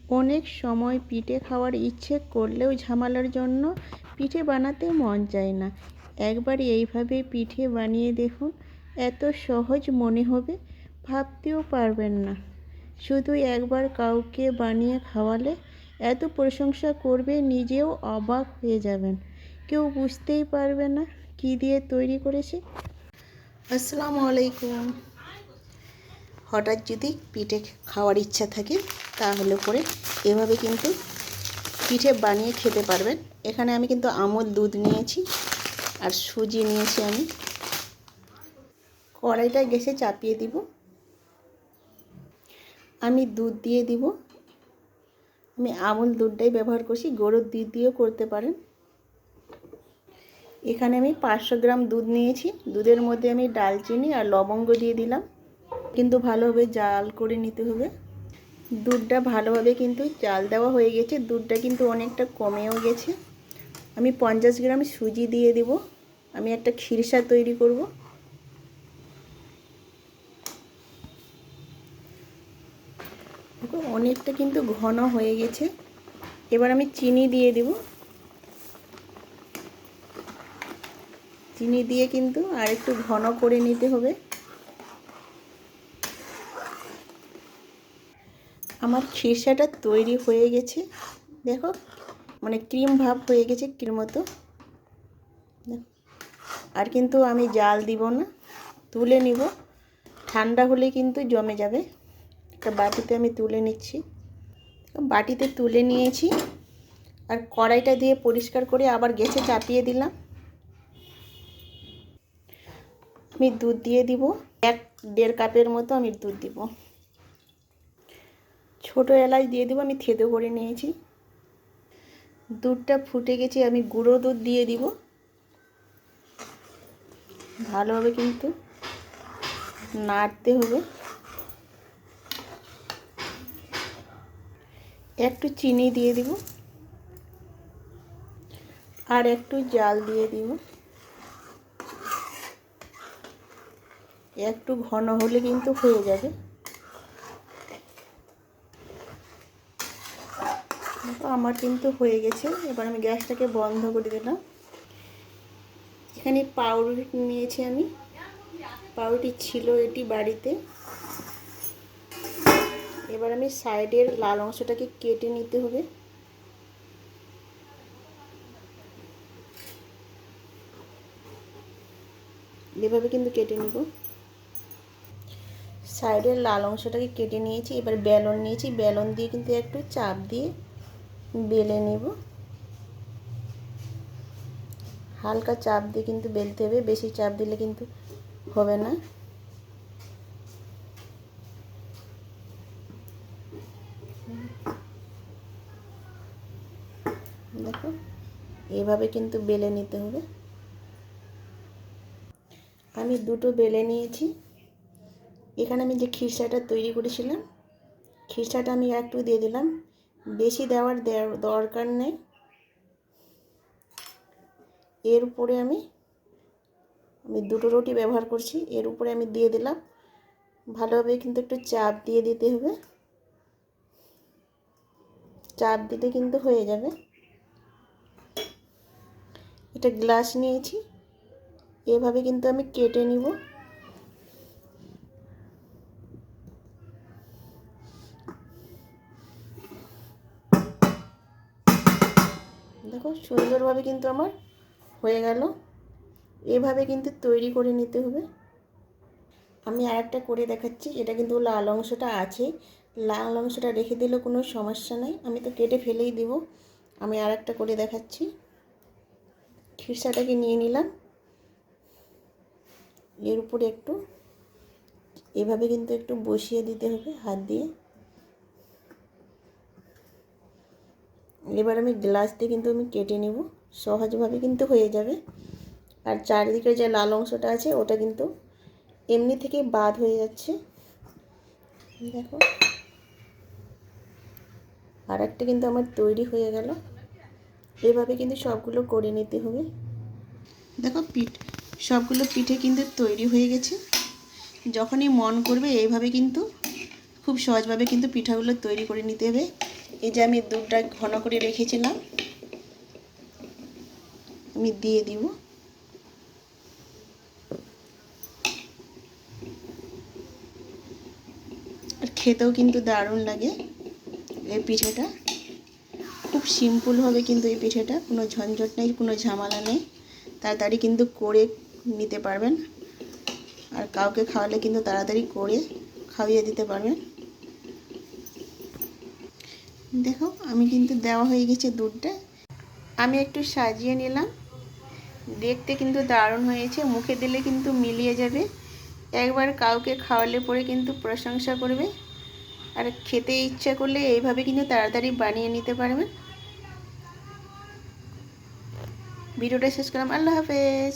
অনেক সময় পিঠে খাওয়ার ইচ্ছে করলেও ঝামেলার জন্য পিঠে বানাতে মন চায় না। একবার এইভাবে পিঠে বানিয়ে দেখুন, এত সহজ মনে হবে ভাবতেও পারবেন না। শুধু একবার কাউকে বানিয়ে খাওয়ালে এত প্রশংসা করবে, নিজেও অবাক হয়ে যাবেন। কেউ বুঝতেই পারবে না কী দিয়ে তৈরি করেছে। আসসালামু আলাইকুম। হঠাৎ যদি পিঠে খাওয়ার ইচ্ছা থাকে তাহলে পরে এভাবে কিন্তু পিঠে বানিয়ে খেতে পারবেন। এখানে আমি কিন্তু আমুল দুধ নিয়েছি আর সুজি নিয়েছি। আমি কড়াইটা গ্যাসে চাপিয়ে দিব। আমি দুধ দিয়ে দিব। আমি আমুল দুধটাই ব্যবহার করছি, গরুর দুধ দিয়েও করতে পারেন। এখানে আমি 500 গ্রাম দুধ নিয়েছি। দুধের মধ্যে আমি ডালচিনি আর লবঙ্গ দিয়ে দিলাম। কিন্তু ভালোভাবে জাল করে নিতে হবে। দুধটা ভালোভাবে কিন্তু জাল দেওয়া হয়ে গেছে। দুধটা কিন্তু অনেকটা কমেও গেছে। আমি 50 গ্রাম সুজি দিয়ে দিব। আমি একটা খিরসা তৈরি করব। দেখো অনেকটা কিন্তু ঘন হয়ে গেছে। এবার আমি চিনি দিয়ে দিব। চিনি দিয়ে কিন্তু আর একটু ঘন করে নিতে হবে। আমার খিরসাটা তৈরি হয়ে গেছে। দেখো মানে ক্রিম ভাব হয়ে গেছে, ক্রিম মতো। আর কিন্তু আমি জাল দিব না, তুলে নিব। ঠান্ডা হলে কিন্তু জমে যাবে। একটা বাটিতে আমি তুলে নিচ্ছি। বাটিতে তুলে নিয়েছি আর কড়াইটা দিয়ে পরিষ্কার করে আবার গ্যাসে চাপিয়ে দিলাম। আমি দুধ দিয়ে দিব। 1-1.5 কাপের মতো আমি দুধ দিব। ছোটো এলাচ দিয়ে দিব, আমি থেতো করে নিয়েছি। দুধটা ফুটে গেছে, আমি গুঁড়ো দুধ দিয়ে দিব। ভালোভাবে কিন্তু নাড়তে হবে। একটু চিনি দিয়ে দিব আর একটু জাল দিয়ে দিব। একটু ঘন হলে কিন্তু হয়ে যাবে। আমার কিন্তু হয়ে গেছে। এবার আমি গ্যাসটাকে বন্ধ করে দিলাম। এখানে পাউরুটি নিয়েছি আমি। পাউরুটি ছিল এটি বাড়িতে। এবার আমি সাইডের লাল অংশটাকে কেটে নিতে হবে। এভাবে কিন্তু কেটে নিব। সাইডের লাল অংশটাকে কেটে নিয়েছি। এবার বেলন নিয়েছি। বেলন দিয়ে কিন্তু একটু চাপ দিয়ে বেলে নেব। হালকা চাপ দিয়ে কিন্তু বেলতে হবে, বেশি চাপ দিলে কিন্তু হবে না। দেখো এইভাবে কিন্তু বেলে নিতে হবে। আমি দুটো বেলে নিয়েছি। এখানে আমি যে খিরসাটা তৈরি করেছিলাম, খিরসাটা আমি একটু দিয়ে দিলাম। বেশি দেওয়ার দরকার নেই। এর উপরে আমি দুটো রুটি ব্যবহার করছি, এর উপরে আমি দিয়ে দিলাম। ভালোভাবে কিন্তু একটু চাপ দিয়ে দিতে হবে। চাপ দিলে কিন্তু হয়ে যাবে। এটা গ্লাস নিয়েছি, এভাবে কিন্তু আমি কেটে নিব। দেখো সুন্দরভাবে কিন্তু আমার হয়ে গেল। এভাবে কিন্তু তৈরি করে নিতে হবে। আমি আরেকটা করে দেখাচ্ছি। এটা কিন্তু লাল অংশটা আছে, লাল অংশটা রেখে দিলে কোনো সমস্যা নাই। আমি তো কেটে ফেলেই দিব। আমি আরেকটা করে দেখাচ্ছি। খিরসাটাকে নিয়ে নিলাম। এর উপরে একটু এভাবে কিন্তু একটু বসিয়ে দিতে হবে হাত দিয়ে। এবার আমি গ্লাস দিয়ে কিন্তু আমি কেটে নেব। সহজভাবে কিন্তু হয়ে যাবে। আর চারিদিকে যে লাল অংশটা আছে ওটা কিন্তু এমনি থেকে বাদ হয়ে যাচ্ছে। দেখো আর একটা কিন্তু আমার তৈরি হয়ে গেল। এভাবে কিন্তু সবগুলো করে নিতে হবে। দেখো সবগুলো পিঠে কিন্তু তৈরি হয়ে গেছে। যখনই মন করবে এইভাবে কিন্তু খুব সহজভাবে কিন্তু পিঠাগুলো তৈরি করে নিতে হবে। এই যে আমি দুধটা ঘন করে রেখেছিলাম, আমি দিয়ে দিব। আর খেতেও কিন্তু দারুণ লাগে এই পিঠেটা। খুব সিম্পল হবে কিন্তু এই পিঠেটা, কোনো ঝঞ্ঝট নেই, কোনো ঝামেলা নেই, তাড়াতাড়ি কিন্তু করে নিতে পারবেন। আর কাউকে খাওয়ালে কিন্তু তাড়াতাড়ি করে খাইয়ে দিতে পারবেন। দেখো আমি কিন্তু দেওয়া হয়ে গেছে দুধটা, আমি একটু সাজিয়ে নিলাম। দেখতে কিন্তু দারুণ হয়েছে, মুখে দিলে কিন্তু মিলিয়ে যাবে। একবার কাউকে খাওয়ালে পরে কিন্তু প্রশংসা করবে। আর খেতে ইচ্ছা করলে এইভাবে কিন্তু তাড়াতাড়ি বানিয়ে নিতে পারবেন। ভিডিওটা শেষ করলাম, আল্লাহ হাফেজ।